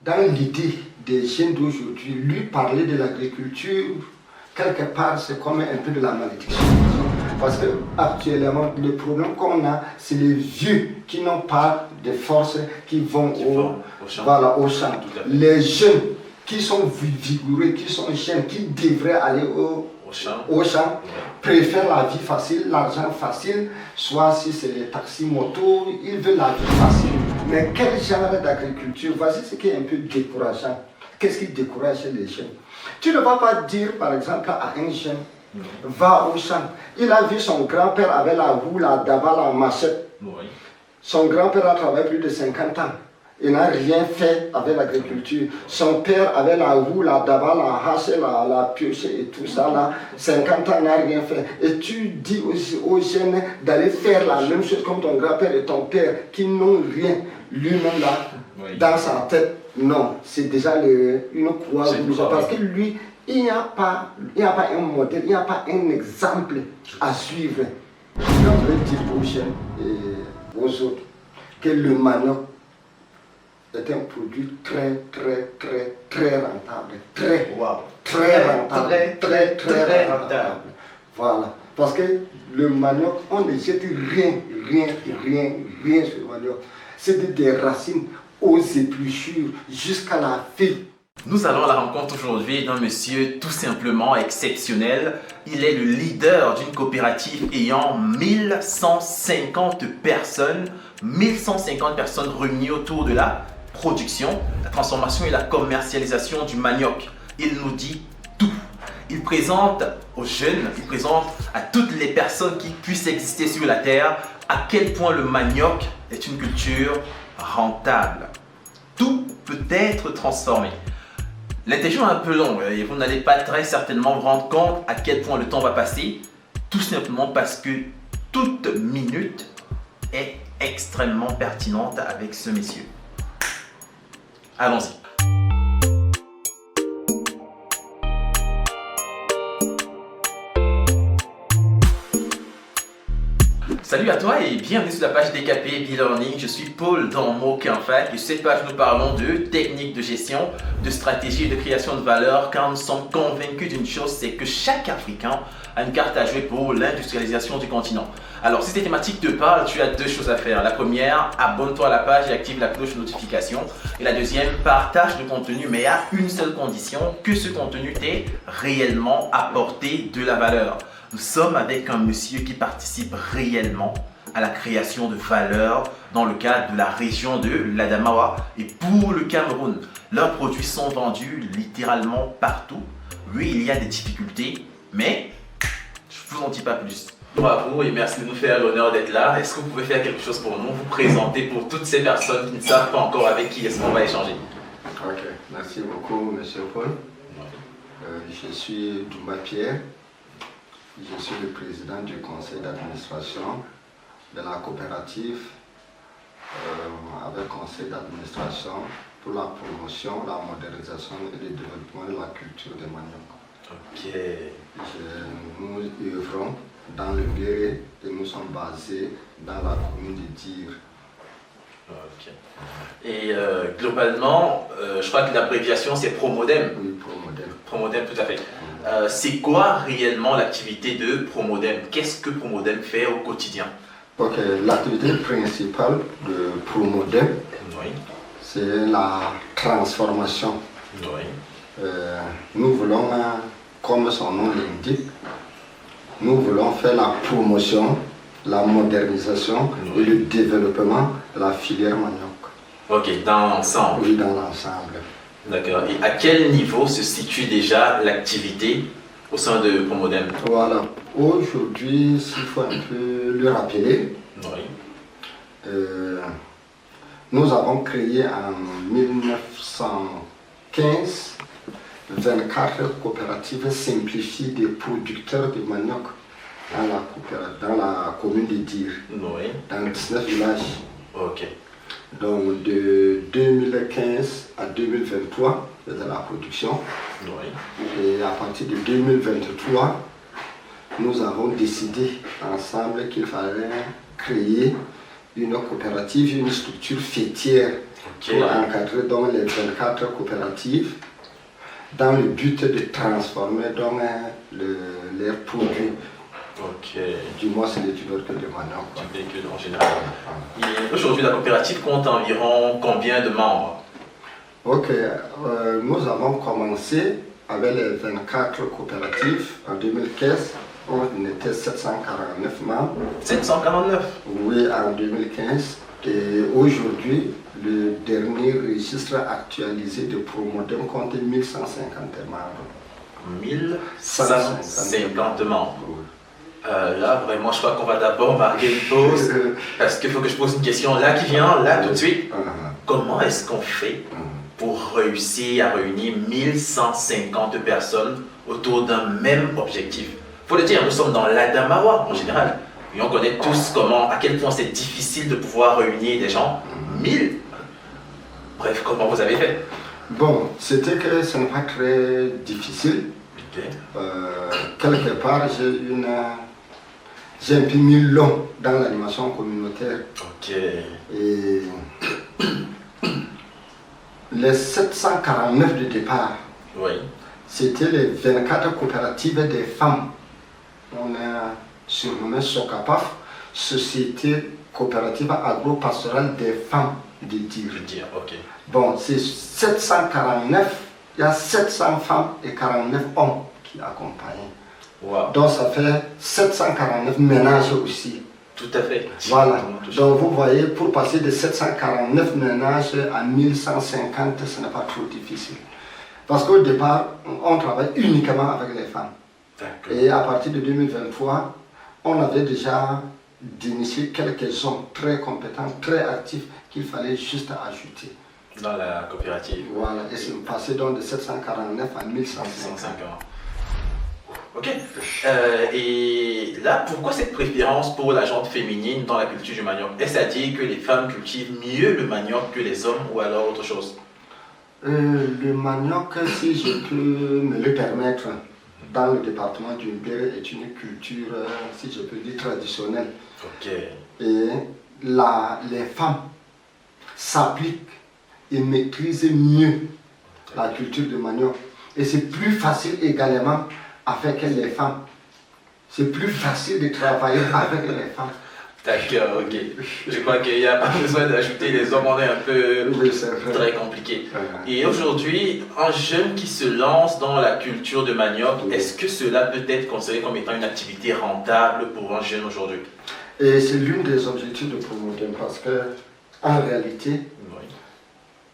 dans l'idée des jeunes d'aujourd'hui, lui parler de l'agriculture, quelque part, c'est comme un peu de la malédiction. Parce que actuellement, le problème qu'on a, c'est les vieux qui n'ont pas de force, qui vont au champ. Voilà, au champ. Les jeunes qui sont vigoureux, qui sont jeunes, qui devraient aller au champ, préfèrent la vie facile, l'argent facile, soit si c'est les taxis motos, ils veulent la vie facile. Mais quel genre d'agriculture? Voici ce qui est un peu décourageant. Qu'est-ce qui décourage les jeunes? Tu ne vas pas dire, par exemple, à un jeune, va au champ. Il a vu son grand-père avec la roue, la daba, la machette. Oui. Son grand-père a travaillé plus de 50 ans. Il n'a rien fait avec l'agriculture. Son père avait la roue, la daba, la hache, la pioche et tout ça. Là, 50 ans, n'a rien fait. Et tu dis aux jeunes d'aller faire la même chose comme ton grand-père et ton père qui n'ont rien. Lui-même là, oui, dans sa tête, non, c'est déjà une croix rouge. Parce que lui, il n'y a pas un modèle, il n'y a pas un exemple à suivre. Je veux dire aux jeunes et aux autres que le manioc est un produit très rentable. Très rentable. Très rentable. Voilà. Parce que le manioc, on ne jette rien sur le manioc. C'est des racines aux épluchures jusqu'à la feuille. Nous allons à la rencontre aujourd'hui d'un monsieur tout simplement exceptionnel. Il est le leader d'une coopérative ayant 1150 personnes réunies autour de la production, la transformation et la commercialisation du manioc. Il nous dit tout. Il présente aux jeunes, il présente à toutes les personnes qui puissent exister sur la terre à quel point le manioc est une culture rentable. Tout peut être transformé. L'interview est un peu longue et vous n'allez pas très certainement vous rendre compte à quel point le temps va passer, tout simplement parce que toute minute est extrêmement pertinente avec ce monsieur. Allons-y. Salut à toi et bienvenue sur la page DKP B-Learning. Je suis Paul dans MoKinfac et sur cette page nous parlons de techniques de gestion, de stratégie et de création de valeur car nous sommes convaincus d'une chose, c'est que chaque Africain a une carte à jouer pour l'industrialisation du continent. Alors si cette thématique te parle, tu as deux choses à faire. La première, abonne-toi à la page et active la cloche de notification. Et la deuxième, partage le contenu mais à une seule condition, que ce contenu t'ait réellement apporté de la valeur. Nous sommes avec un monsieur qui participe réellement à la création de valeur dans le cadre de la région de l'Adamawa et pour le Cameroun. Leurs produits sont vendus littéralement partout. Oui, il y a des difficultés, mais je ne vous en dis pas plus. Bravo et merci de nous faire l'honneur d'être là. Est-ce que vous pouvez faire quelque chose pour nous, vous présenter pour toutes ces personnes qui ne savent pas encore avec qui est-ce qu'on va échanger? Ok, merci beaucoup monsieur Paul. Je suis Douma Pierre. Je suis le président du conseil d'administration de la coopérative avec conseil d'administration pour la promotion, la modernisation et le développement de la culture des manioc. Ok. Nous œuvrons dans le Béré et nous sommes basés dans la commune de Dire. Ok. Et globalement, je crois que l'abréviation c'est Promodem. Oui, Promodem. Promodem, tout à fait. C'est quoi réellement l'activité de Promodem? Qu'est-ce que Promodem fait au quotidien? Ok, l'activité principale de Promodem, oui, c'est la transformation. Oui. Nous voulons, comme son nom l'indique, nous voulons faire la promotion, la modernisation, oui, et le développement de la filière manioc. Ok, dans l'ensemble. Oui, dans l'ensemble. D'accord. Et à quel niveau se situe déjà l'activité au sein de Promodem? Voilà. Aujourd'hui, s'il faut un peu le rappeler, oui, nous avons créé en 1915 24 coopératives simplifiées des producteurs de manioc dans la commune de Dire, oui, dans 19 villages. Ok. Donc de 2015 à 2023, c'est de la production. Oui. Et à partir de 2023, nous avons décidé ensemble qu'il fallait créer une coopérative, une structure fêtière pour encadrer donc les 24 coopératives dans le but de transformer donc leurs produits. Du moins, c'est les tubercules de manioc. Tubercules en général. Et aujourd'hui, la coopérative compte environ combien de membres? Ok, nous avons commencé avec les 24 coopératives en 2015. On était 749 membres. 749? Oui, en 2015. Et aujourd'hui, le dernier registre actualisé de Promodem compte 1150 membres. 1150 membres. Là, vraiment, je crois qu'on va d'abord marquer une pause parce qu'il faut que je pose une question là qui vient, là tout de suite. Comment est-ce qu'on fait pour réussir à réunir 1150 personnes autour d'un même objectif? Il faut le dire, nous sommes dans l'Adamawa en général. Et on connaît tous à quel point c'est difficile de pouvoir réunir des gens. 1000. Bref, comment vous avez fait? Bon, c'était que ce n'est pas très difficile. Quelque part, j'ai un peu mis long dans l'animation communautaire. Et les 749 de départ, c'était les 24 coopératives des femmes. On a surnommé SOCAPAF, Société coopérative agro-pastorale des femmes de Dire. Bon, c'est 749, il y a 700 femmes et 49 hommes qui accompagnent. Donc ça fait 749 ménages aussi. Tout à fait. Voilà. Donc vous voyez, pour passer de 749 ménages à 1150, ce n'est pas trop difficile. Parce qu'au départ, on travaille uniquement avec les femmes. Et à partir de 2023, on avait déjà d'initier quelques hommes très compétents, très actifs, qu'il fallait juste ajouter. Dans la coopérative. Voilà, et c'est passé donc de 749 à 1150. Ok. Et là, pourquoi cette préférence pour la jante féminine dans la culture du manioc? Est-ce à dire que les femmes cultivent mieux le manioc que les hommes ou alors autre chose? Le manioc, si je peux me le permettre, dans le département du Mbéré est une culture, si je peux dire, traditionnelle. Et les femmes s'appliquent et maîtrisent mieux la culture du manioc. Et c'est plus facile également avec les femmes. C'est plus facile de travailler avec les femmes. D'accord, ok. Je crois qu'il n'y a pas besoin d'ajouter les hommes, on est un peu très compliqué. Et aujourd'hui, un jeune qui se lance dans la culture de manioc, est-ce que cela peut être considéré comme étant une activité rentable pour un jeune aujourd'hui? Et c'est l'une des objectifs de Promodem parce que, en réalité,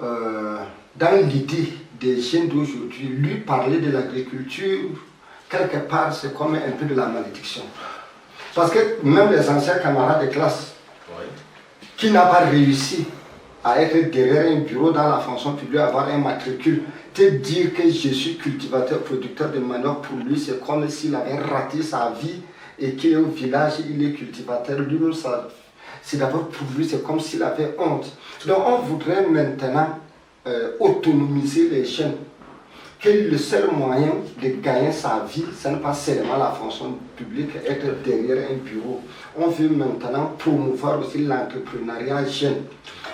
dans l'idée des jeunes d'aujourd'hui, lui parler de l'agriculture, quelque part, c'est comme un peu de la malédiction. Parce que même les anciens camarades de classe qui n'ont pas réussi à être derrière un bureau dans la fonction publique, avoir un matricule, te dire que je suis cultivateur, producteur de manioc, pour lui, c'est comme s'il avait raté sa vie et qu'au village, il est cultivateur. Lui, c'est d'abord pour lui, c'est comme s'il avait honte. Donc on voudrait maintenant autonomiser les jeunes. Que le seul moyen de gagner sa vie, ce n'est pas seulement la fonction publique, être derrière un bureau. On veut maintenant promouvoir aussi l'entrepreneuriat jeune.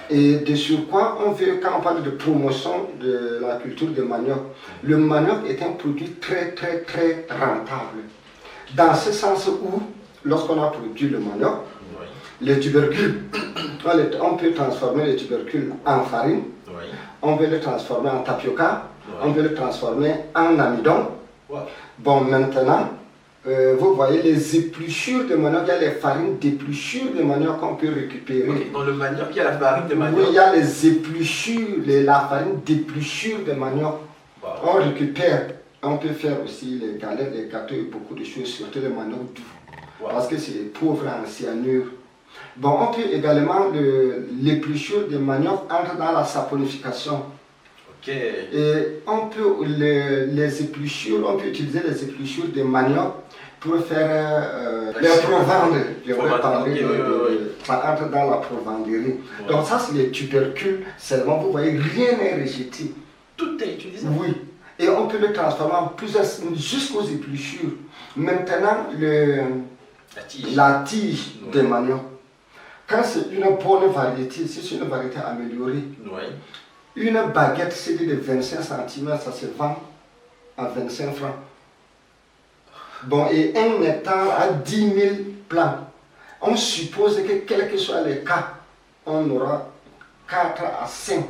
Et de surcroît, on veut, quand on parle de promotion de la culture du manioc, le manioc est un produit très rentable. Dans ce sens où, lorsqu'on a produit le manioc, les tubercules, on peut transformer les tubercules en farine, on peut les transformer en tapioca, on peut le transformer en amidon. Bon, maintenant, vous voyez les épluchures de manioc, il y a les farines d'épluchures de manioc qu'on peut récupérer. Dans le manioc, il y a la farine de manioc. Oui, il y a les épluchures, la farine d'épluchures de manioc. On récupère, on peut faire aussi les galettes, les gâteaux et beaucoup de choses, surtout le manioc doux. Parce que c'est pauvre en cyanure. Bon, on peut également, l'épluchure de manioc entre dans la saponification. Et on peut les épluchures, on peut utiliser les épluchures de manioc pour faire les provendre. Je vais parler ça entre dans la provanderie. Donc ça c'est les tubercules seulement, vous voyez, rien n'est rejeté. Tout est utilisé. Oui. Et on peut le transformer en plusieurs jusqu'aux épluchures. Maintenant, la tige de manioc. quand c'est une bonne variété, si c'est une variété améliorée, une baguette CD de 25 cm, ça se vend à 25 francs. Bon, et un hectare à 10 000 plants. On suppose que, quels que soient les cas, on aura 4 à 5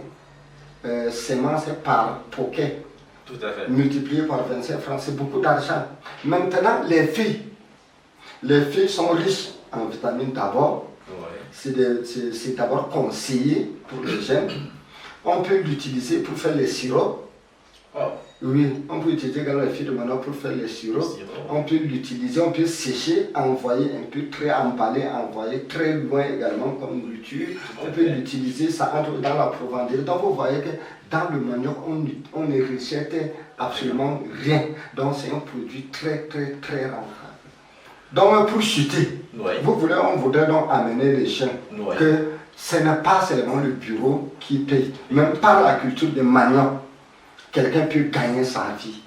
semences par poquet. Tout à fait. Multiplié par 25 francs, c'est beaucoup d'argent. Maintenant, les feuilles sont riches en vitamines d'abord. C'est d'abord conseillé pour les jeunes. On peut l'utiliser pour faire les sirops. Oui, on peut utiliser également les feuilles de manioc pour faire les sirops. On peut l'utiliser, on peut sécher, envoyer un peu très emballé, envoyer très loin également comme nourriture. On peut l'utiliser, ça entre dans la provendée. Donc vous voyez que dans le manioc, on ne rejette absolument rien. Donc c'est un produit très rentable. Donc pour chuter, on voudrait donc amener les jeunes que ce n'est pas seulement le bureau qui paye. Même par la culture de manioc, quelqu'un peut gagner sa vie.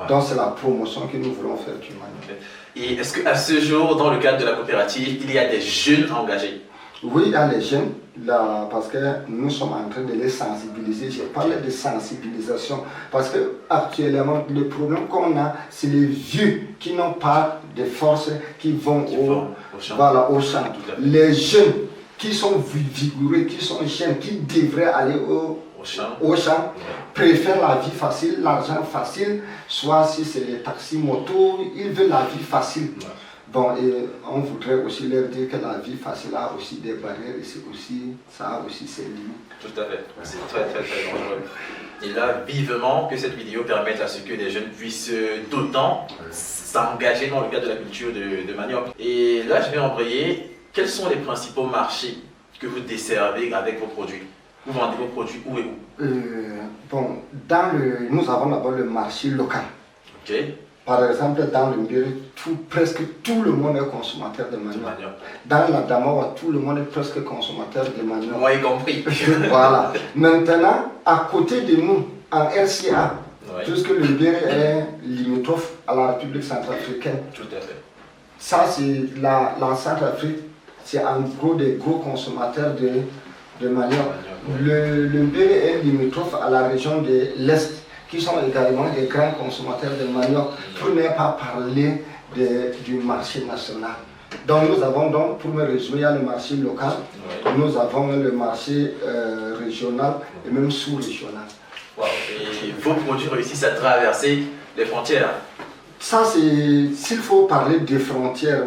Donc c'est la promotion que nous voulons faire du manioc. Et est-ce qu'à ce jour, dans le cadre de la coopérative, il y a des jeunes engagés? Oui, il y a les jeunes, là, parce que nous sommes en train de les sensibiliser. J'ai parlé de sensibilisation, parce que actuellement, le problème qu'on a, c'est les vieux qui n'ont pas de force, qui vont au champ. Les jeunes qui sont vigoureux, qui sont jeunes, qui devraient aller au champ, préfèrent la vie facile, l'argent facile, soit si c'est les taxis motos, ils veulent la vie facile. Bon, et on voudrait aussi leur dire que la vie facile a aussi des barrières et ça a aussi ses limites. Tout à fait, c'est très dangereux. Et là, vivement que cette vidéo permette à ce que les jeunes puissent d'autant s'engager dans le cadre de la culture de manioc. Et là, je vais embrayer. Quels sont les principaux marchés que vous desservez avec vos produits? Vous vendez vos produits où et où? Bon, nous avons d'abord le marché local. Ok. Par exemple, dans le Mbiri, presque tout le monde est consommateur de manioc. Dans la Damawa, tout le monde est presque consommateur de manioc. Moi y compris. Voilà. Maintenant, à côté de nous, en RCA, puisque le Mbiri est limitrophe à la République centrafricaine. Tout à fait. Ça, c'est la Centrafrique, c'est en gros des gros consommateurs de manioc. Le Mbiri est limitrophe à la région de l'Est, qui sont également des grands consommateurs de manioc, pour ne pas parler du marché national. Donc nous avons donc, pour me résumer, il y a le marché local, nous avons le marché régional et même sous-régional. Wow. Et vos produits réussissent à traverser les frontières? Ça, s'il faut parler de frontières,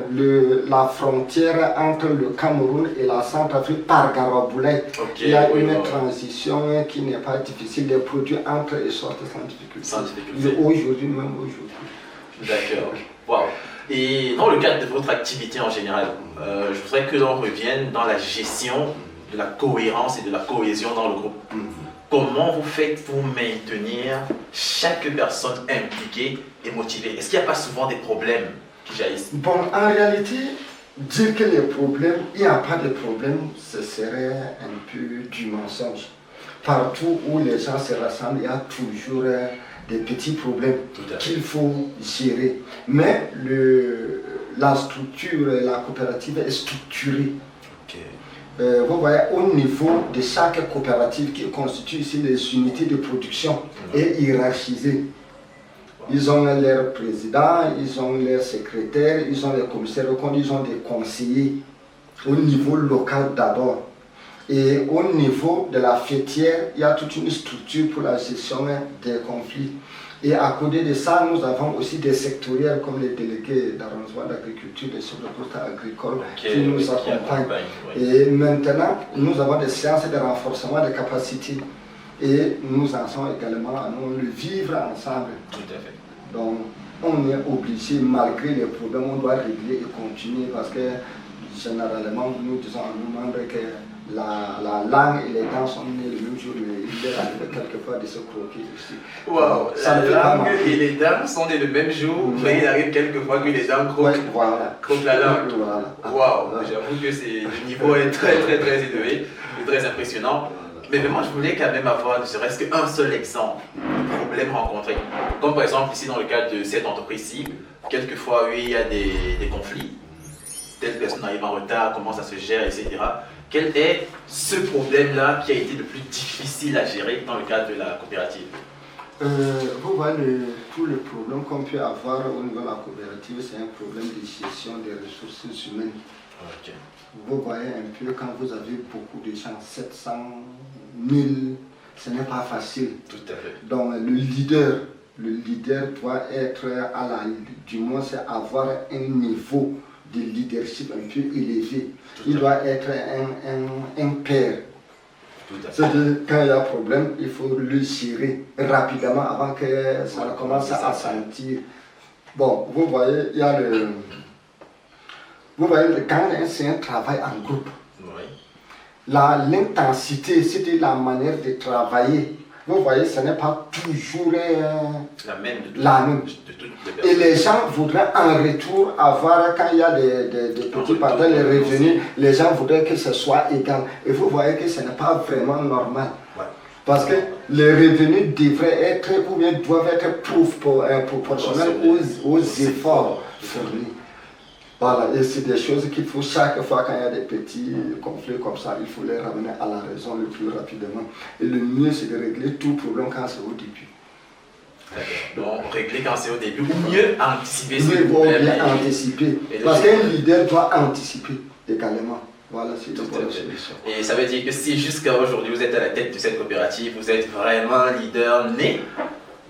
la frontière entre le Cameroun et la Centrafrique par Garaboulay, il y a une transition qui n'est pas difficile, les produits entrent et sortent sans difficulté. Aujourd'hui, même aujourd'hui. D'accord. Wow. Et dans le cadre de votre activité en général, je voudrais que l'on revienne dans la gestion de la cohérence et de la cohésion dans le groupe. Comment vous faites pour maintenir chaque personne impliquée et motivée? Est-ce qu'il n'y a pas souvent des problèmes qui jaillissent? Bon, en réalité, dire que les problèmes, il n'y a pas de problème, ce serait un peu du mensonge. Partout où les gens se rassemblent, il y a toujours des petits problèmes qu'il faut gérer. Mais la structure, la coopérative est structurée. Vous voyez, au niveau de chaque coopérative qui constitue ici les unités de production est hiérarchisée. Ils ont leurs présidents, ils ont leurs secrétaires, ils ont les commissaires de compte, ils ont des conseillers au niveau local d'abord. Et au niveau de la fêtière, il y a toute une structure pour la gestion des conflits. Et à côté de ça, nous avons aussi des sectoriels comme les délégués d'arrondissement d'agriculture, des chefs de poste agricoles qui nous accompagnent. Et maintenant, nous avons des séances de renforcement des capacités. Et nous en sommes également à nous le vivre ensemble. Tout à fait. Donc, on est obligé, malgré les problèmes, on doit régler et continuer parce que généralement, nous disons à nos membres que la langue et les dents sont nées le même jour, mais il est arrivé quelquefois de se croquer aussi. Wow, la langue et les dents sont nées le même jour, mais il arrive quelquefois que les dents croquent la langue. Wow, j'avoue que le niveau est très élevé et très impressionnant. Mais moi, je voulais quand même avoir ne serait-ce qu'un seul exemple de problème rencontré. Comme par exemple ici dans le cadre de cette entreprise-ci, quelquefois oui, il y a des conflits. telle personne arrive en retard, comment ça se gère, etc. Quel est ce problème-là qui a été le plus difficile à gérer dans le cadre de la coopérative? Vous voyez, tout le problème qu'on peut avoir au niveau de la coopérative, c'est un problème de gestion des ressources humaines. Ok. Vous voyez un peu, quand vous avez beaucoup de gens, 700 000, ce n'est pas facile. Tout à fait. Donc le leader doit être du moins c'est avoir un niveau de leadership un peu élevé. Il doit être un père. C'est-à-dire, quand il y a un problème, il faut le gérer rapidement avant que ça commence à sentir. Bon, vous voyez, il y a vous voyez, quand c'est un travail en groupe, l'intensité, c'était la manière de travailler. Vous voyez, ce n'est pas toujours la même. De toutes les personnes. Et les gens voudraient en retour avoir, quand il y a des petits partages, les revenus, les gens voudraient que ce soit égal. Et vous voyez que ce n'est pas vraiment normal. Ouais. Parce que les revenus devraient être, ou bien doivent être proportionnels aux efforts fournis. Voilà, et c'est des choses qu'il faut chaque fois quand il y a des petits conflits comme ça, il faut les ramener à la raison le plus rapidement. Et le mieux, c'est de régler tout problème quand c'est au début. D'accord. Donc, régler quand c'est au début, ou mieux anticiper ce Oui, problème. bien anticiper. Parce qu'un leader doit anticiper également. Voilà, c'est une bonne solution. Et ça veut dire que si jusqu'à aujourd'hui vous êtes à la tête de cette coopérative, vous êtes vraiment un leader né,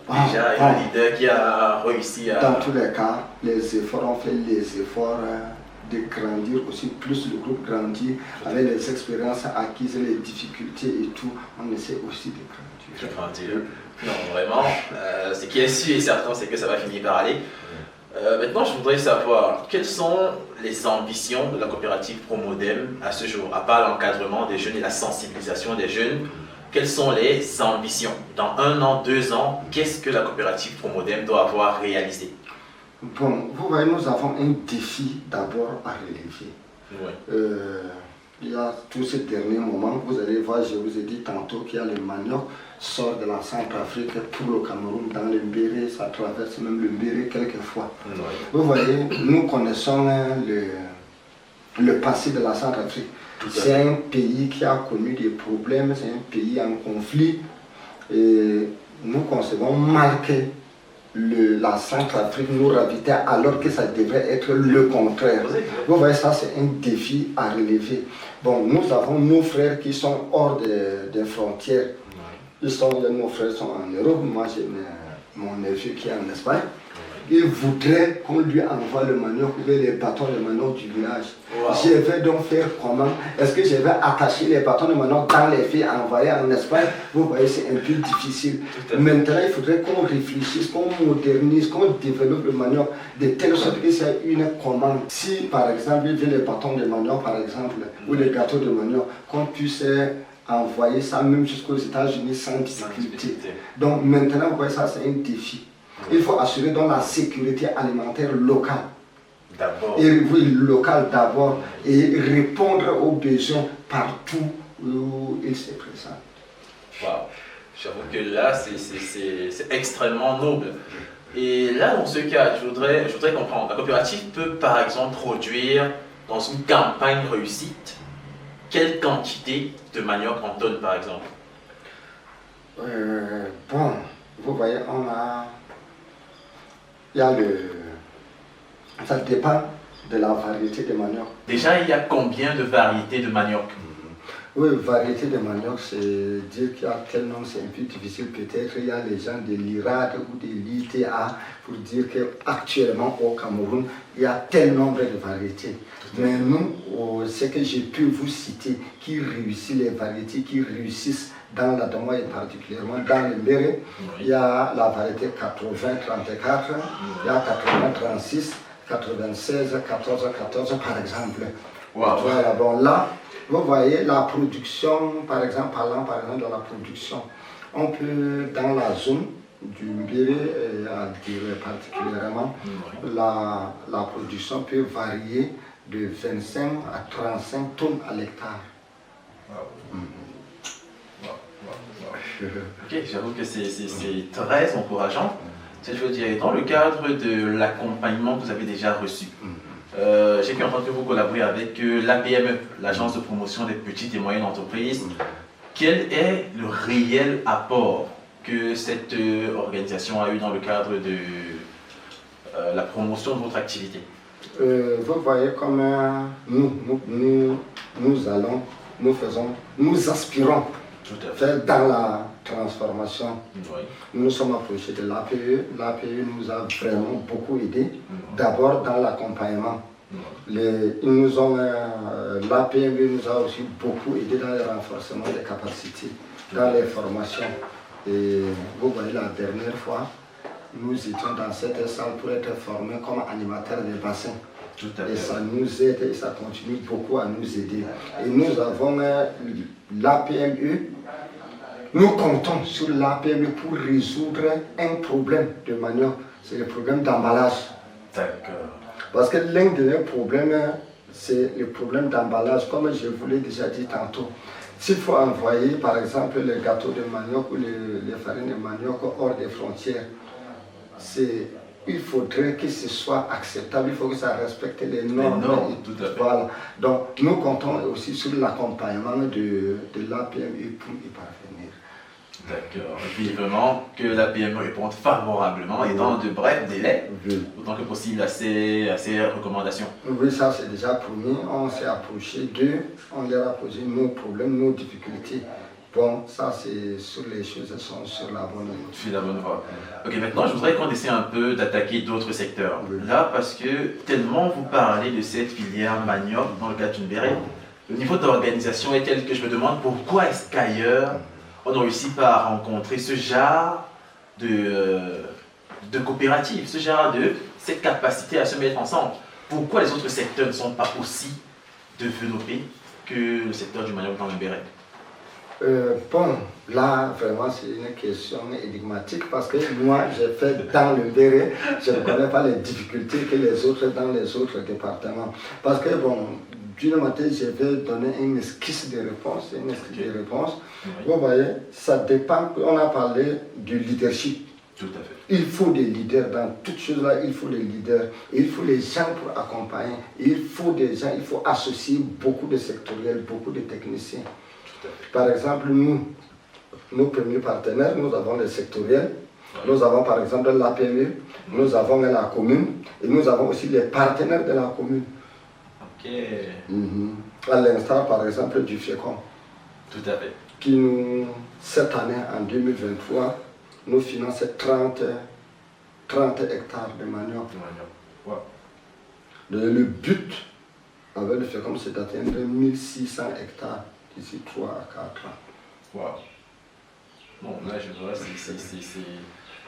déjà un leader qui a réussi à... Dans tous les cas, les efforts, on fait les efforts de grandir aussi, plus le groupe grandit, avec les expériences acquises, les difficultés et tout, on essaie aussi de grandir. Non, vraiment, ce qui est sûr et certain, c'est que ça va finir par aller. Maintenant, je voudrais savoir, quelles sont les ambitions de la coopérative ProModem à ce jour, à part l'encadrement des jeunes et la sensibilisation des jeunes? Quelles sont les ambitions? Dans 1 an, 2 ans, qu'est-ce que la coopérative ProModem doit avoir réalisé? Bon, vous voyez, nous avons un défi d'abord à relever. Oui. Il y a tous ces derniers moments, vous allez voir, je vous ai dit tantôt qu'il y a le manioc sort de la Centrafrique pour le Cameroun dans le Mbéré, ça traverse même le Mbéré quelquefois. Oui. Vous voyez, nous connaissons le passé de la Centrafrique. C'est un pays qui a connu des problèmes, c'est un pays en conflit. Et nous concevons mal que la Centrafrique nous ravitaille alors que ça devrait être le contraire. Vous voyez, ça c'est un défi à relever. Bon, nous avons nos frères qui sont hors des frontières. Nos frères sont en Europe, moi j'ai mon neveu qui est en Espagne. Il voudrait qu'on lui envoie le manioc ou les bâtons de manioc du village. Wow. Je vais donc faire comment? Est-ce que je vais attacher les bâtons de manioc dans les filles envoyées en Espagne? Vous voyez, c'est un peu difficile. Maintenant, il faudrait qu'on réfléchisse, qu'on modernise, qu'on développe le manioc de telle sorte que c'est une commande. Si, par exemple, il veut les bâtons de manioc, par exemple, ou les gâteaux de manioc, qu'on puisse envoyer ça même jusqu'aux États-Unis sans difficulté. Donc maintenant, vous voyez, ça c'est un défi. Il faut assurer donc la sécurité alimentaire locale. D'abord. Et oui, locale d'abord. Et répondre aux besoins partout où il se présente. Waouh. J'avoue que là, c'est extrêmement noble. Et là, dans ce cas, je voudrais comprendre. La coopérative peut par exemple produire dans une campagne réussite quelle quantité de manioc en tonnes par exemple? Bon, vous voyez, il y a ça dépend de la variété de manioc. Déjà, il y a combien de variétés de manioc? Oui, variété de manioc, c'est dire qu'il y a tel nom, c'est un peu difficile. Peut-être il y a les gens de l'IRAD ou de l'ITA pour dire qu'actuellement au Cameroun, il y a tel nombre de variétés. Mais nous, ce que j'ai pu vous citer, qui réussit les variétés, qui réussissent dans la Domoy et particulièrement dans le Mbéré, il y a la variété 80-34, il y a 80-36, 96, 14-14 par exemple. Wow. Voilà, bon là, vous voyez la production, par exemple, parlant par exemple de la production, on peut dans la zone du Mbéré, particulièrement, la production peut varier de 25 à 35 tonnes à l'hectare. Wow. Ok, j'avoue que c'est très encourageant. Je veux dire, dans le cadre de l'accompagnement que vous avez déjà reçu, J'ai pu entendre que vous collaborez avec l'APME, l'Agence de promotion des petites et moyennes entreprises. Quel est le réel apport que cette organisation a eu dans le cadre de la promotion de votre activité? Vous voyez comment nous aspirons Tout à fait. faire dans la transformation. Oui. Nous nous sommes approchés de l'APE. L'APE nous a vraiment beaucoup aidé. D'abord dans l'accompagnement. L'APME nous a aussi beaucoup aidé dans le renforcement des capacités, dans les formations. Et vous voyez, la dernière fois, nous étions dans cette salle pour être formés comme animateurs des bassins. Tout à fait. Et ça nous aide et ça continue beaucoup à nous aider. Et nous avons l'APME. Nous comptons sur l'APME pour résoudre un problème de manioc. C'est le problème d'emballage. D'accord. Parce que l'un des problèmes, c'est le problème d'emballage, comme je vous l'ai déjà dit tantôt. S'il faut envoyer, par exemple, les gâteaux de manioc ou les farines de manioc hors des frontières, il faudrait que ce soit acceptable, il faut que ça respecte les normes. Tout à fait. Voilà. Donc, nous comptons aussi sur l'accompagnement de l'APME pour y parvenir. D'accord. Vivement que la PME réponde favorablement et dans de brefs délais, autant que possible à ces recommandations. Oui, ça c'est déjà promis. On s'est approché d'eux, on leur a posé nos problèmes, nos difficultés. Bon, ça c'est sur les choses sont sur la bonne voie. Je suis la bonne voie. Ok, maintenant je voudrais qu'on essaie un peu d'attaquer d'autres secteurs. Oui. Là, parce que tellement vous parlez de cette filière manioc dans le cas d'une béret, le niveau d'organisation est tel que je me demande pourquoi est-ce qu'ailleurs on ne réussit pas à rencontrer ce genre de coopérative, ce genre cette capacité à se mettre ensemble. Pourquoi les autres secteurs ne sont pas aussi développés que le secteur du manioc dans le béret? Bon, là vraiment c'est une question énigmatique parce que moi j'ai fait dans le béret, je ne connais pas les difficultés que les autres dans les autres départements. Parce que bon, d'une matin je vais donner une esquisse de réponse, Oui. Vous voyez, ça dépend, on a parlé du leadership. Tout à fait. Il faut des leaders dans toutes choses là, il faut des leaders, il faut les gens pour accompagner, il faut des gens, il faut associer beaucoup de sectoriels, beaucoup de techniciens. Par exemple, nos premiers partenaires, nous avons les sectoriels, nous avons par exemple l'APME, nous avons la commune et nous avons aussi les partenaires de la commune. Ok. À l'instar par exemple du FIECOM. Tout à fait. Qui nous, cette année en 2023, nous finance 30 hectares de manioc. Wow. Le but avec le FIECOM, c'est d'atteindre 1600 hectares d'ici 3 à 4 ans. Wow. Bon, là, je vois,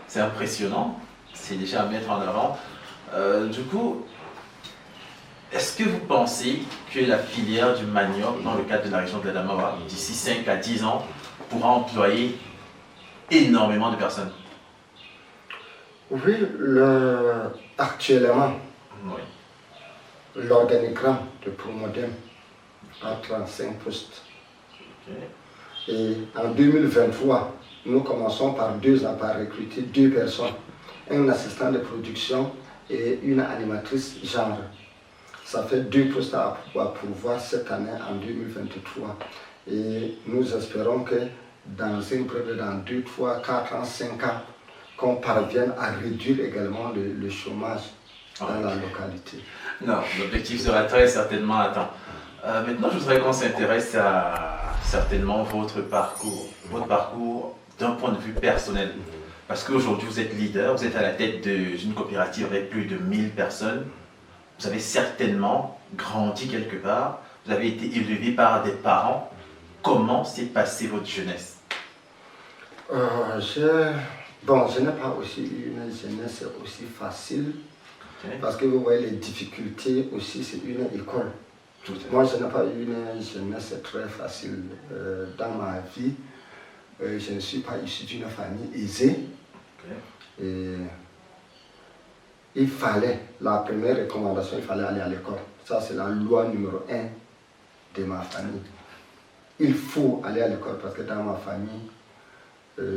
c'est impressionnant. C'est déjà à mettre en avant. Du coup, est-ce que vous pensez que la filière du manioc, dans le cadre de la région de l'Adamawa, d'ici 5 à 10 ans, pourra employer énormément de personnes? Oui, actuellement, Oui. l'organigramme de Promodem a 35 postes. Okay. Et en 2023, nous commençons par recruter 2 personnes, un assistant de production et une animatrice genre. Ça fait 2 postes à pourvoir cette année en 2023. Et nous espérons que dans une période, dans 2, 3, 4 ans, 5 ans, qu'on parvienne à réduire également le chômage dans la localité. Non, l'objectif sera très certainement atteint. Maintenant, je voudrais qu'on s'intéresse à certainement votre parcours d'un point de vue personnel. Parce qu'aujourd'hui, vous êtes leader, vous êtes à la tête d'une coopérative avec plus de 1000 personnes. Vous avez certainement grandi quelque part, vous avez été élevé par des parents. Comment s'est passée votre jeunesse? Je n'ai pas aussi eu une jeunesse aussi facile. Okay. Parce que vous voyez, les difficultés aussi, c'est une école. Moi, je n'ai pas eu une jeunesse très facile dans ma vie. Je ne suis pas issu d'une famille aisée. Okay. Et il fallait, la première recommandation, il fallait aller à l'école. Ça, c'est la loi numéro 1 de ma famille. Il faut aller à l'école parce que dans ma famille,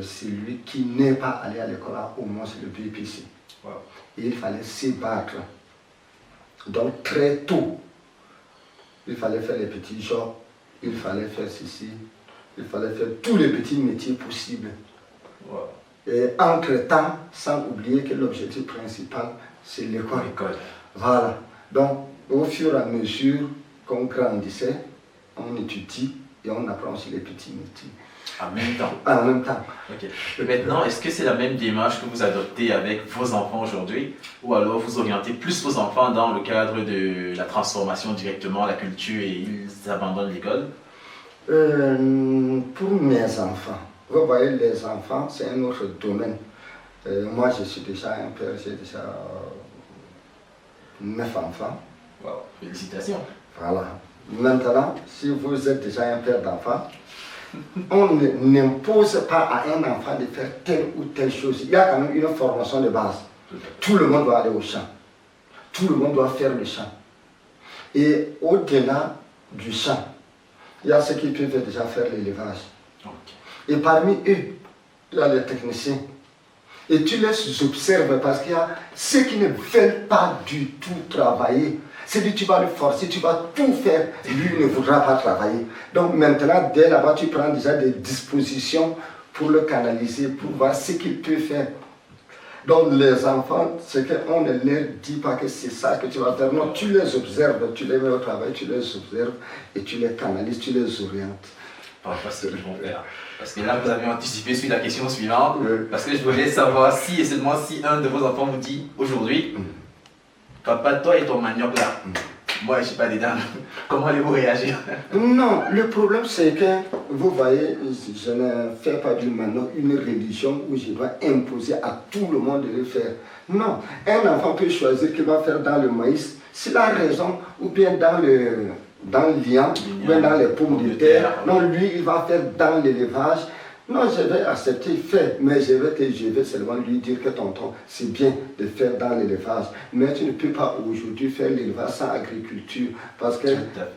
celui qui n'est pas allé à l'école a au moins le BPC. Wow. Et il fallait se battre. Donc très tôt, il fallait faire les petits jobs, il fallait faire ceci, il fallait faire tous les petits métiers possibles. Wow. Et entre-temps, sans oublier que l'objectif principal, c'est l'école. Voilà. Donc, au fur et à mesure qu'on grandissait, on étudie et on apprend aussi les petits métiers. En même temps. En même temps. Okay. Maintenant, est-ce que c'est la même démarche que vous adoptez avec vos enfants aujourd'hui, ou alors vous orientez plus vos enfants dans le cadre de la transformation directement à la culture et ils abandonnent l'école? Pour mes enfants, vous voyez, les enfants, c'est un autre domaine. Moi, je suis déjà un père, j'ai déjà 9 enfants. Wow, félicitations. Voilà. Maintenant, si vous êtes déjà un père d'enfants, on n'impose pas à un enfant de faire telle ou telle chose. Il y a quand même une formation de base. Tout le monde doit aller au champ. Tout le monde doit faire le champ. Et au-delà du champ, il y a ceux qui peuvent déjà faire l'élevage. Okay. Et parmi eux, il y a les techniciens. Et tu les observes parce qu'il y a ceux qui ne veulent pas du tout travailler. C'est dit tu vas le forcer, tu vas tout faire, lui ne voudra pas travailler. Donc maintenant, dès là-bas, tu prends déjà des dispositions pour le canaliser, pour voir ce qu'il peut faire. Donc les enfants, c'est qu'on ne leur dit pas que c'est ça que tu vas faire. Non, tu les observes, tu les mets au travail, tu les observes et tu les canalises, tu les orientes. Pas ce qu'ils vont faire. Parce que là, vous avez anticipé sur la question suivante. Parce que je voulais savoir si et seulement si un de vos enfants vous dit aujourd'hui, papa, toi et ton manioc là, moi je ne suis pas dedans. Comment allez-vous réagir? Non, le problème c'est que, vous voyez, je ne fais pas du manioc une religion où je dois imposer à tout le monde de le faire. Non, un enfant peut choisir qu'il va faire dans le maïs, s'il a raison, ou bien dans le liant, ou bien dans les pommes de terre. Non, lui, il va faire dans l'élevage. Non, je vais accepter, faire, mais je vais seulement lui dire que tonton, c'est bien de faire dans l'élevage. Mais tu ne peux pas aujourd'hui faire l'élevage sans agriculture, parce que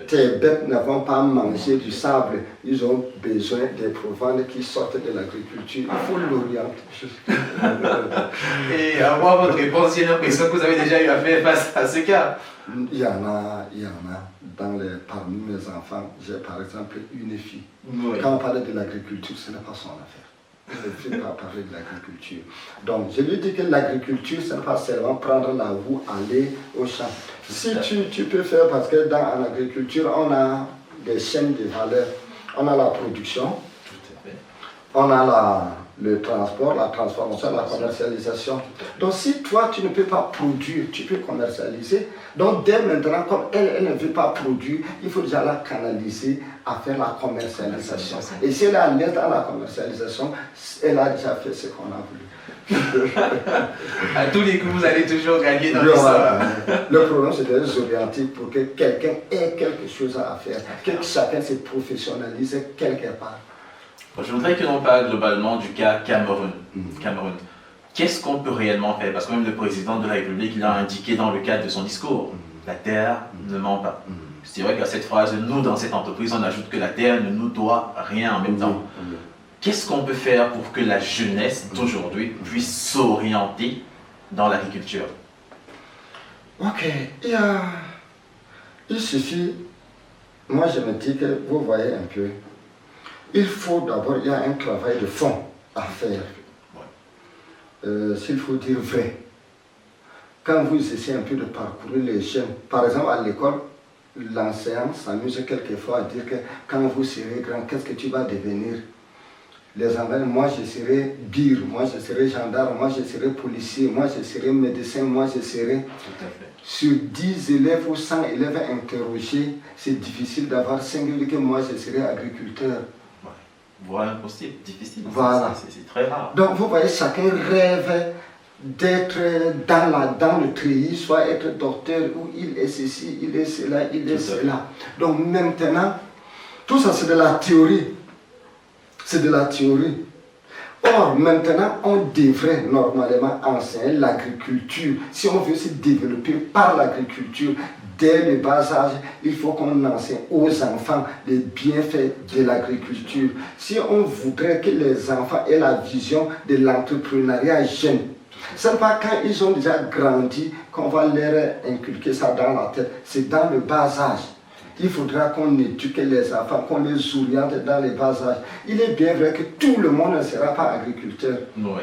tes bêtes ne vont pas manger du sable. Ils ont besoin des provanes qui sortent de l'agriculture. Il faut l'orienter. Et avoir votre réponse, j'ai l'impression que vous avez déjà eu à faire face à ce cas. Il y en a. Parmi mes enfants, j'ai par exemple une fille. Oui. Quand on parle de l'agriculture, ce n'est pas son affaire. Je ne veux pas parler de l'agriculture. Donc, je lui dis que l'agriculture, ce n'est pas seulement prendre la roue, aller au champ. Si tu peux faire, parce que dans l'agriculture, on a des chaînes de valeur. On a la production, on a le transport, la transformation, la commercialisation. Donc si toi tu ne peux pas produire, tu peux commercialiser. Donc dès maintenant, comme elle ne veut pas produire, il faut déjà la canaliser à faire la commercialisation. Et si elle est à l'aise dans la commercialisation, elle a déjà fait ce qu'on a voulu. À tous les coups, vous allez toujours gagner dans l'histoire. Le problème, c'est de les orienter pour que quelqu'un ait quelque chose à faire, que chacun se professionnalise quelque part. Je voudrais que l'on parle globalement du cas Cameroun. Cameroun. Qu'est-ce qu'on peut réellement faire? Parce que même le président de la République l'a indiqué dans le cadre de son discours. La terre ne ment pas. C'est vrai qu'à cette phrase, nous dans cette entreprise, on ajoute que la terre ne nous doit rien en même temps. Qu'est-ce qu'on peut faire pour que la jeunesse d'aujourd'hui puisse s'orienter dans l'agriculture? Ok, il suffit, moi je me dis que vous voyez un peu, il faut d'abord, il y a un travail de fond à faire. S'il faut dire vrai, quand vous essayez un peu de parcourir les chaînes, par exemple à l'école, l'enseignant s'amuse quelquefois à dire que quand vous serez grand, qu'est-ce que tu vas devenir? Les enfants, moi je serai bir, moi je serai gendarme, moi je serai policier, moi je serai médecin, moi je serai... Sur 10 élèves ou 100 élèves interrogés, c'est difficile d'avoir 5 que moi je serai agriculteur. Voilà, impossible, difficile. Voilà. C'est très rare. Donc vous voyez, chacun rêve d'être dans le treillis, soit être docteur, ou il est ceci, il est cela, il est cela. Donc maintenant, tout ça c'est de la théorie. C'est de la théorie. Or, maintenant, on devrait normalement enseigner l'agriculture. Si on veut se développer par l'agriculture, dès le bas âge, il faut qu'on enseigne aux enfants les bienfaits de l'agriculture. Si on voudrait que les enfants aient la vision de l'entrepreneuriat jeune, Ce n'est pas quand ils ont déjà grandi qu'on va leur inculquer ça dans la tête. C'est dans le bas âge. Il faudra qu'on éduque les enfants, qu'on les oriente dans les bas âges. Il est bien vrai que tout le monde ne sera pas agriculteur. Oui.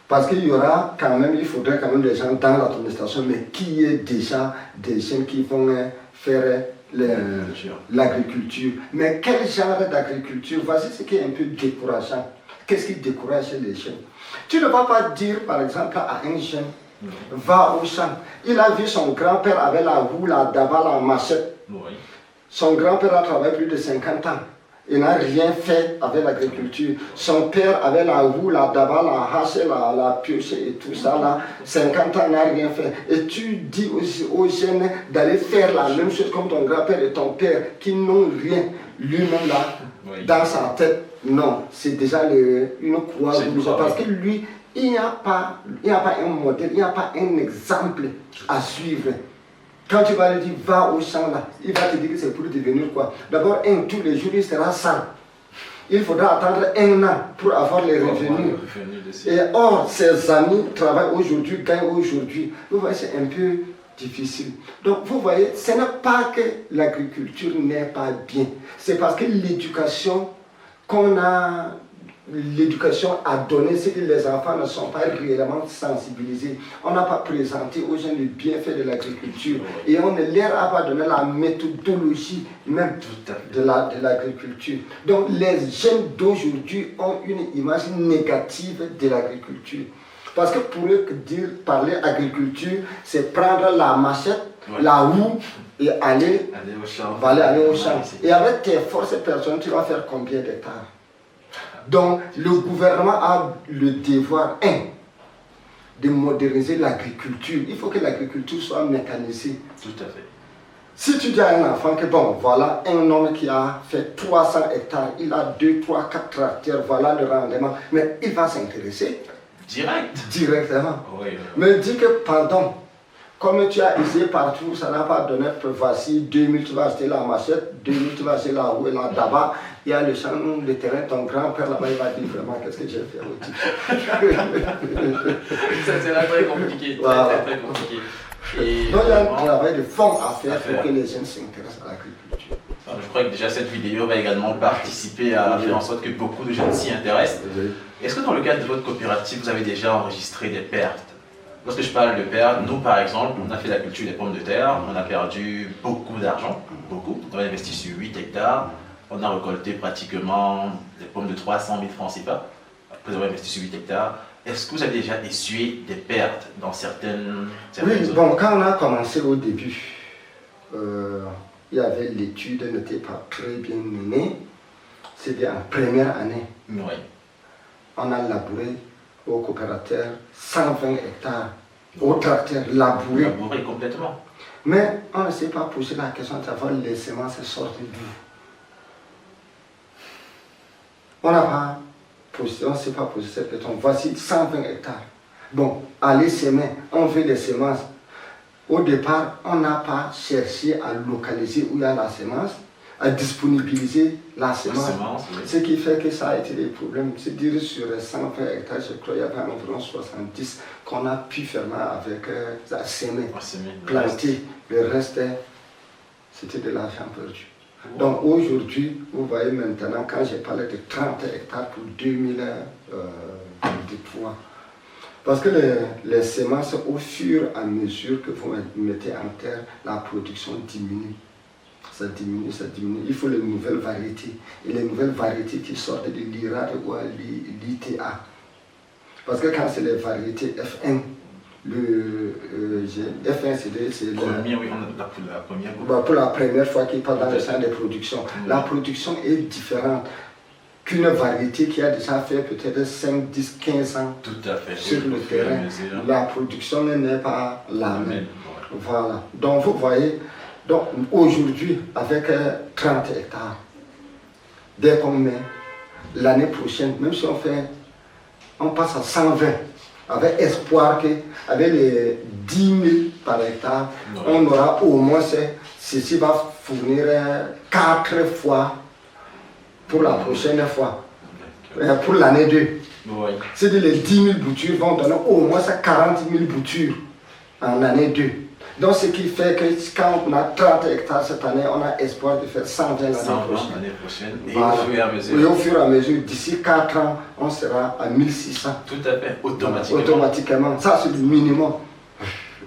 Parce qu'il y aura quand même, il faudrait quand même des gens dans l'administration, mais qui est déjà des jeunes qui vont faire l'agriculture. Mais quel genre d'agriculture? Voici ce qui est un peu décourageant. Qu'est-ce qui décourage les jeunes? Tu ne vas pas dire, par exemple, à un jeune, va au champ. Il a vu son grand-père avec la roue, la daba, la machette. Oui. Son grand-père a travaillé plus de 50 ans. Il n'a rien fait avec l'agriculture. Son père avait la roue, la daba, la hache, la pioche et tout ça là. 50 ans, n'a rien fait. Et tu dis aussi aux jeunes d'aller faire la même chose comme ton grand-père et ton père qui n'ont rien lui-même là dans sa tête. Non, c'est déjà une croix rouge. Parce que lui, il n'y a pas un modèle, il n'y a pas un exemple à suivre. Quand tu vas lui dire va au champ là, il va te dire que c'est pour devenir quoi? D'abord, tous les jours il sera sale. Il faudra attendre 1 an pour avoir les revenus. Et or, ses amis travaillent aujourd'hui, gagnent aujourd'hui. Vous voyez, c'est un peu difficile. Donc, vous voyez, ce n'est pas que l'agriculture n'est pas bien. C'est parce que l'éducation a donné, c'est que les enfants ne sont pas réellement sensibilisés. On n'a pas présenté aux jeunes le bienfait de l'agriculture et on ne leur a pas donné la méthodologie même de l'agriculture. Donc les jeunes d'aujourd'hui ont une image négative de l'agriculture. Parce que pour eux, parler agriculture, c'est prendre la machette, la roue et aller au champ. Et avec tes forces personnelles, tu vas faire combien d'hectares? Donc, le gouvernement a le devoir, de moderniser l'agriculture. Il faut que l'agriculture soit mécanisée. Tout à fait. Si tu dis à un enfant que, bon, voilà un homme qui a fait 300 hectares, il a 2, 3, 4 tracteurs, voilà le rendement, mais il va s'intéresser. Directement. Oui. Mais dis que, pardon, comme tu as essayé partout, ça n'a pas donné, voici 2000, tu vas acheter la machette, 2000, tu vas acheter la roue et la daba. Il y a le champ, le terrain, ton grand-père là-bas, il va dire vraiment qu'est-ce que j'ai fait aussi. Ça sera très compliqué. Voilà. Très compliqué. Donc il y a un travail de fond à faire pour que les jeunes s'intéressent à l'agriculture. Je crois que déjà cette vidéo va également participer à faire en sorte que beaucoup de jeunes s'y intéressent. Est-ce que dans le cadre de votre coopérative, vous avez déjà enregistré des pertes? Lorsque je parle de pertes, nous par exemple, on a fait la culture des pommes de terre, on a perdu beaucoup d'argent, beaucoup. On a investi sur 8 hectares, on a récolté pratiquement des pommes de 300 000 francs CFA, après avoir investi sur 8 hectares. Est-ce que vous avez déjà essuyé des pertes dans certaines oui, zones? bon, quand on a commencé au début, il y avait l'étude, n'était pas très bien menée. C'était en première année. Oui. On a labouré au coopérateur 120 hectares au tracteur labouré. Labouré complètement. Mais on ne s'est pas posé la question de savoir les semences sortent d'où. On ne s'est pas posé cette question. Voici 120 hectares. Bon, allez semer, on veut les semences. Au départ, on n'a pas cherché à localiser où il y a la semence, à disponibiliser la semence. Oui. Ce qui fait que ça a été des problèmes. C'est-à-dire sur 120 hectares, je crois, il y avait environ 70 qu'on a pu faire avec semer, planter. Le reste, c'était de l'argent perdu. Donc aujourd'hui, vous voyez maintenant, quand j'ai parlé de 30 hectares pour 2023, parce que les semences, au fur et à mesure que vous mettez en terre, la production diminue. Ça diminue, ça diminue. Il faut les nouvelles variétés. Et les nouvelles variétés qui sortent de l'IRAD ou l'ITA. Parce que quand c'est les variétés F1, F1 c'est la première. Pour la première fois qu'il part dans le champ de production. La production est différente qu'une variété qui a déjà fait peut-être 5, 10, 15 ans sur le terrain. La production n'est pas la même. Voilà. Donc vous voyez, donc aujourd'hui avec 30 hectares, dès qu'on met l'année prochaine, même si on passe à 120, avec espoir qu'avec les 10 000 par hectare, on aura au moins ceci va fournir 4 fois pour la prochaine fois, pour l'année 2. Oui. C'est-à-dire les 10 000 boutures vont donner au moins 40 000 boutures en année 2. Donc ce qui fait que quand on a 30 hectares cette année, on a espoir de faire 120 l'année prochaine. L'année prochaine. Et Voilà. au fur et à mesure. Oui, au fur et à mesure, d'ici 4 ans, on sera à 1600. Tout à fait, automatiquement. Automatiquement. Ça, c'est le minimum.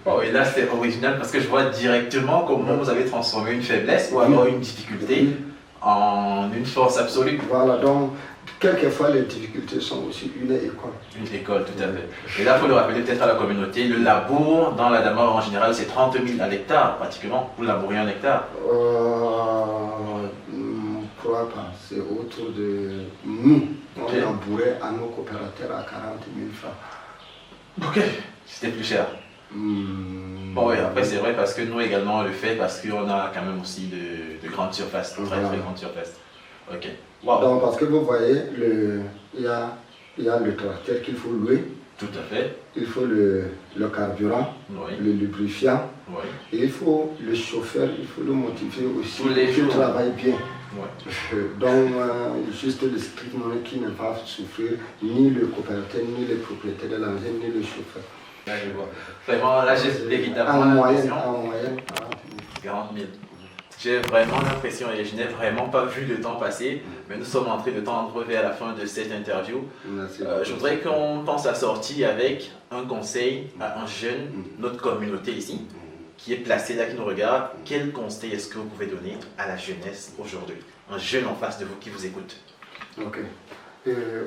Oh, et là, c'est original parce que je vois directement comment vous avez transformé une faiblesse ou alors une difficulté en une force absolue. Voilà, donc, quelquefois, les difficultés sont aussi une école. Une école, tout à fait. Et là, il faut le rappeler peut-être à la communauté, le labour dans la Dama en général, c'est 30 000 à l'hectare pratiquement. Vous labourez un hectare. Je ne crois pas. C'est autour de nous. On labourait à nos coopérateurs à 40 000 francs. Ok, c'était plus cher. Bon, oui, après c'est vrai parce que nous également on le fait parce qu'on a quand même aussi de grandes surfaces, très grandes surfaces. Ok. Wow. Donc parce que vous voyez, il y a le tracteur qu'il faut louer. Tout à fait. Il faut le carburant, le lubrifiant. Oui. Et il faut le chauffeur, il faut le motiver aussi pour qu'il travaille bien. Ouais. Donc juste le strict money qui ne va souffrir ni le coopérateur, ni le propriétaire de l'engin, ni le chauffeur. Là, je vois. Vraiment, là, j'ai véritablement en l'impression. moyenne, 40 000. J'ai vraiment l'impression, et je n'ai vraiment pas vu le temps passer, mais nous sommes en train de tendre vers la fin de cette interview. Je voudrais qu'on pense à sortir avec un conseil à un jeune, notre communauté ici, qui est placé là, qui nous regarde. Quel conseil est-ce que vous pouvez donner à la jeunesse aujourd'hui? Un jeune en face de vous qui vous écoute. Ok.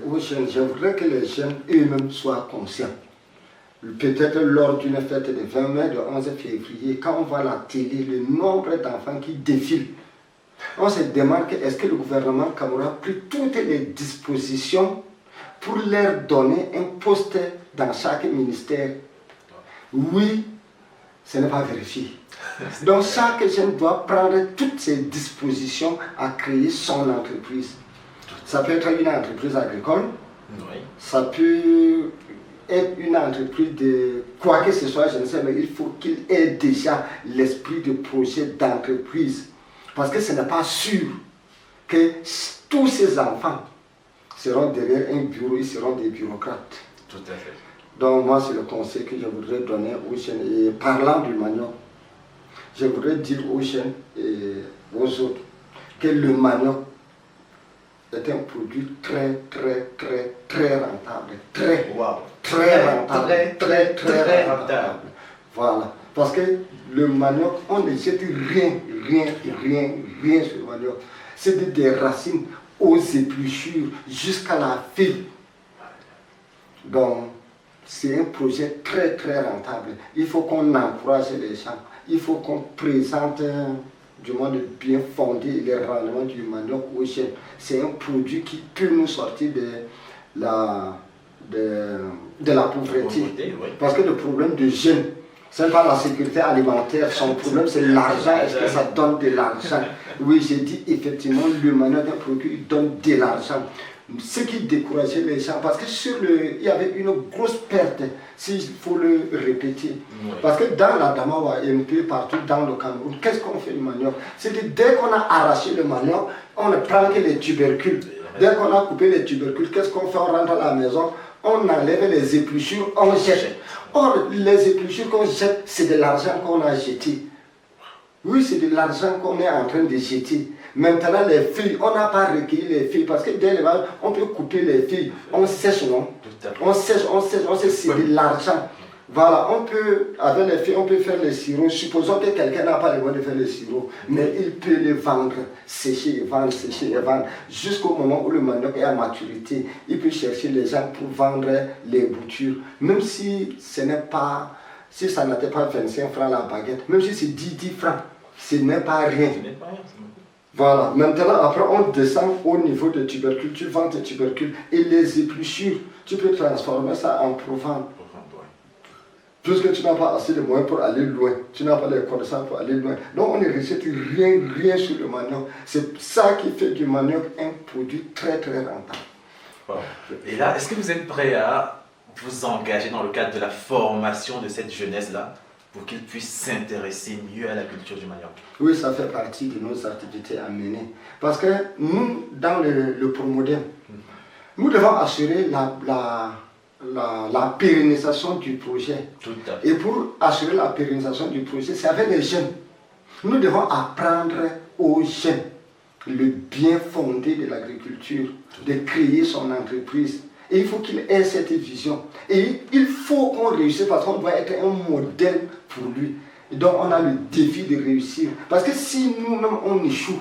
Aux jeunes, je voudrais que les jeunes eux-mêmes soient conscients. Peut-être lors d'une fête de 20 mai, de 11 février, quand on voit la télé, le nombre d'enfants qui défilent, on se demande est-ce que le gouvernement Cameroun a pris toutes les dispositions pour leur donner un poste dans chaque ministère. Oui, ce n'est pas vérifié. Donc chaque jeune doit prendre toutes ses dispositions à créer son entreprise. Ça peut être une entreprise agricole, ça peut être une entreprise de quoi que ce soit, je ne sais, mais il faut qu'il ait déjà l'esprit de projet d'entreprise. Parce que ce n'est pas sûr que tous ces enfants seront derrière un bureau, ils seront des bureaucrates. Tout à fait. Donc moi, c'est le conseil que je voudrais donner aux jeunes. Et parlant du manioc, je voudrais dire aux jeunes et aux autres que le manioc est un produit très rentable. Très rentable. Très rentable. Voilà. Parce que le manioc, on ne jette rien sur le manioc. C'est des racines aux épluchures jusqu'à la feuille. Donc, c'est un projet très rentable. Il faut qu'on encourage les gens. Il faut qu'on présente du moins de bien fonder les rendements du manioc aux jeunes. C'est un produit qui peut nous sortir de la pauvreté. Parce que le problème de jeunes, ce n'est pas la sécurité alimentaire, son problème c'est l'argent. Est-ce que ça donne de l'argent? Oui, j'ai dit effectivement, le manioc est un produit qui donne de l'argent. Ce qui décourageait les gens, parce que il y avait une grosse perte, s'il faut le répéter. Parce que dans la Damawa et un peu partout dans le Cameroun, qu'est-ce qu'on fait du manioc? C'est que dès qu'on a arraché le manioc, on ne prend que les tubercules. Dès qu'on a coupé les tubercules, qu'est-ce qu'on fait? On rentre à la maison, on enlève les épluchures, on jette. Or, les épluchures qu'on jette, c'est de l'argent qu'on a jeté. Oui, c'est de l'argent qu'on est en train de jeter. Maintenant, les feuilles, on n'a pas recueilli les feuilles parce que dès le bas, on peut couper les feuilles. On sèche, non? On sèche, c'est de l'argent. Voilà, on peut, avec les feuilles, on peut faire le sirop. Supposons que quelqu'un n'a pas le droit de faire le sirop, mais il peut le vendre, sécher et vendre, jusqu'au moment où le manioc est à maturité. Il peut chercher les gens pour vendre les boutures, même si ce n'est pas, si ça n'était pas 25 francs la baguette, même si c'est 10 francs, ce n'est pas rien. Voilà, maintenant après on descend au niveau des tubercules, tu vends tes tubercules et les épluchures, tu peux transformer ça en provence. Puisque tu n'as pas assez de moyens pour aller loin, tu n'as pas les connaissances pour aller loin. Donc on ne rejette rien sur le manioc. C'est ça qui fait du manioc un produit très rentable. Wow. Et là, est-ce que vous êtes prêt à vous engager dans le cadre de la formation de cette jeunesse-là pour qu'ils puissent s'intéresser mieux à la culture du manioc? Oui, ça fait partie de nos activités à mener. Parce que nous, dans le Promodem, Nous devons assurer la pérennisation du projet. Tout à fait. Et pour assurer la pérennisation du projet, c'est avec les jeunes. Nous devons apprendre aux jeunes le bien fondé de l'agriculture, de créer son entreprise. Et il faut qu'il ait cette vision. Et il faut qu'on réussisse parce qu'on doit être un modèle pour lui. Et donc on a le défi de réussir. Parce que si nous-mêmes on échoue,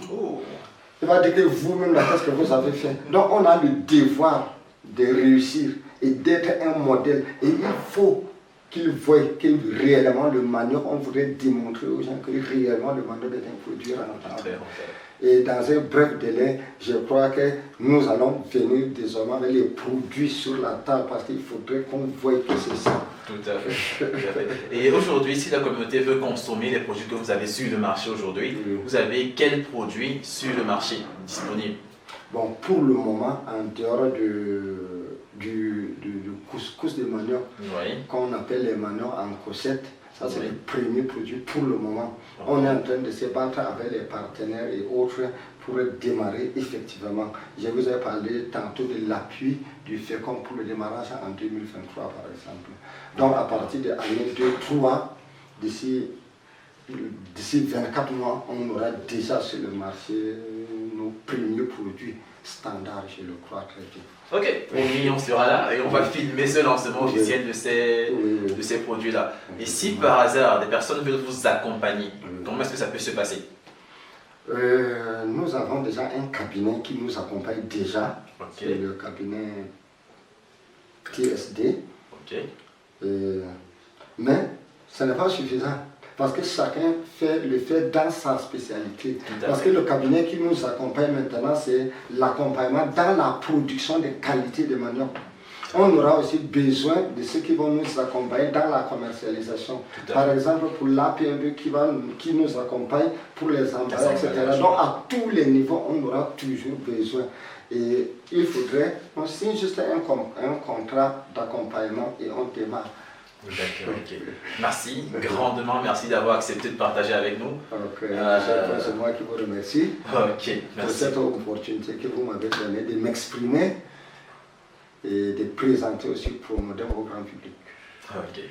il va dire que vous-même la tâche que vous avez fait. Donc on a le devoir de réussir et d'être un modèle. Et il faut qu'ils voient que réellement le manioc, on voudrait démontrer aux gens que réellement le manioc est un produit rentable. Et dans un bref délai, je crois que nous allons venir désormais avec les produits sur la table parce qu'il faudrait qu'on voie que c'est ça. Tout à fait. Tout à fait. Et aujourd'hui, si la communauté veut consommer les produits que vous avez sur le marché aujourd'hui, vous avez quels produits sur le marché disponibles? Bon, pour le moment, en dehors du couscous de manioc, qu'on appelle les maniocs en cossette, ça c'est le premier produit pour le moment. On est en train de se battre avec les partenaires et autres pour démarrer effectivement. Je vous ai parlé tantôt de l'appui du FECOM pour le démarrage en 2023 par exemple. Donc à partir de l'année 2-3, d'ici 24 mois, on aura déjà sur le marché nos premiers produits standards, je le crois très bien. Ok, oui, on sera là et on va filmer ce lancement officiel de ces produits-là. Et si par hasard des personnes veulent vous accompagner, comment est-ce que ça peut se passer? Nous avons déjà un cabinet qui nous accompagne déjà. C'est le cabinet TSD. Mais ce n'est pas suffisant. Parce que chacun le fait dans sa spécialité. Parce que le cabinet qui nous accompagne maintenant, c'est l'accompagnement dans la production de qualité de manioc. On aura aussi besoin de ceux qui vont nous accompagner dans la commercialisation. Par exemple, pour l'APMB qui nous accompagne pour les emballages, etc. Donc à tous les niveaux, on aura toujours besoin. Et il faudrait, on signe juste un contrat d'accompagnement et on démarre. D'accord, ok. Merci, grandement merci d'avoir accepté de partager avec nous. C'est moi qui vous remercie pour cette opportunité que vous m'avez donnée de m'exprimer et de présenter aussi pour modèle au grand public. Ok.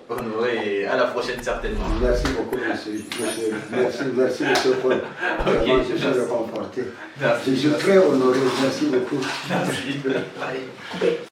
Honoré et à la prochaine certainement. Merci beaucoup monsieur. Merci monsieur Paul. Vraiment, je suis réconforté. Je suis très honoré. Merci beaucoup. Merci. Allez.